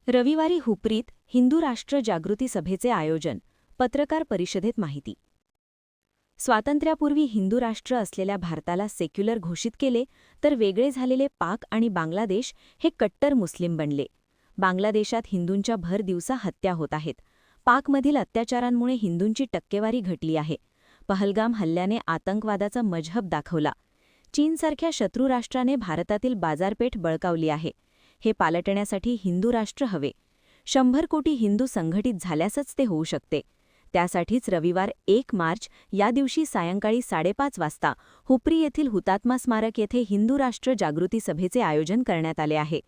रविवारी हुपरीत हिंदू राष्ट्र जागृती सभेचे आयोजन. पत्रकार परिषदेत माहिती. स्वातंत्र्यापूर्वी हिंदू राष्ट्र असलेल्या भारताला सेक्युलर घोषित केले तर वेगळे झालेले पाक आणि बांगलादेश हे कट्टर मुस्लिम बनले. बांगलादेशात हिंदूंच्या भर दिवसा हत्या होत आहेत. पाकमधील अत्याचारांमुळे हिंदूंची टक्केवारी घटली आहे. पहलगाम हल्ल्याने आतंकवादाचा मजहब दाखवला. चीनसारख्या शत्रू राष्ट्राने भारतातील बाजारपेठ बळकावली आहे. हे पालटण्यासाठी हिंदू राष्ट्र हवे. 100 कोटी हिंदू संघटित झाल्यासच ते होऊ शकते. त्यासाठीच रविवार 1 मार्च या दिवशी सायंकाळी 5:30 वाजता हुपरी येथील हुतात्मा स्मारक येथे हिंदू राष्ट्र जागृती सभेचे आयोजन करण्यात आले आहे.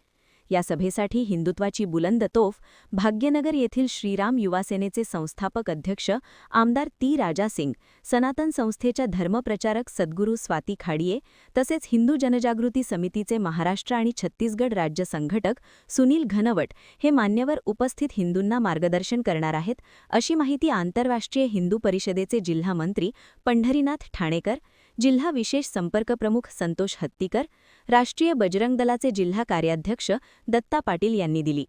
या सभेसाठी हिंदुत्वाची बुलंद तोफ भाग्यनगर येथील श्रीराम युवा सेनेचे संस्थापक अध्यक्ष आमदार ती राजा सिंग, सनातन संस्थेच्या धर्मप्रचारक सद्गुरू स्वाती खाडिये तसेच हिंदू जनजागृती समितीचे महाराष्ट्र आणि छत्तीसगड राज्य संघटक सुनील घनवट हे मान्यवर उपस्थित हिंदूंना मार्गदर्शन करणार आहेत, अशी माहिती आंतरराष्ट्रीय हिंदू परिषदेचे जिल्हा मंत्री पंढरीनाथ ठाणेकर, जिल्हा विशेष संपर्क प्रमुख संतोष हत्तीकर, राष्ट्रीय बजरंग दलाचे जिल्हा कार्याध्यक्ष दत्ता पाटील यांनी दिली.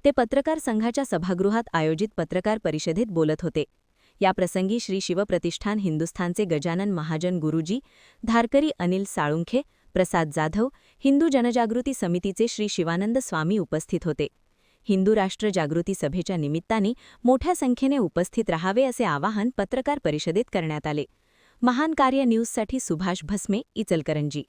ते पत्रकार संघाच्या सभागृहात आयोजित पत्रकार परिषदेत बोलत होते. याप्रसंगी श्री शिवप्रतिष्ठान हिंदुस्थानचे गजानन महाजन गुरुजी, धारकरी अनिल साळुंखे, प्रसाद जाधव, हिंदू जनजागृती समितीचे श्री शिवानंद स्वामी उपस्थित होते. हिंदू राष्ट्र जागृती सभेच्या निमित्ताने मोठ्या संख्येने उपस्थित राहावे असे आवाहन पत्रकार परिषदेत करण्यात आले. महान कार्य न्यूजसाठी सुभाष भस्मे, इचलकरंजी.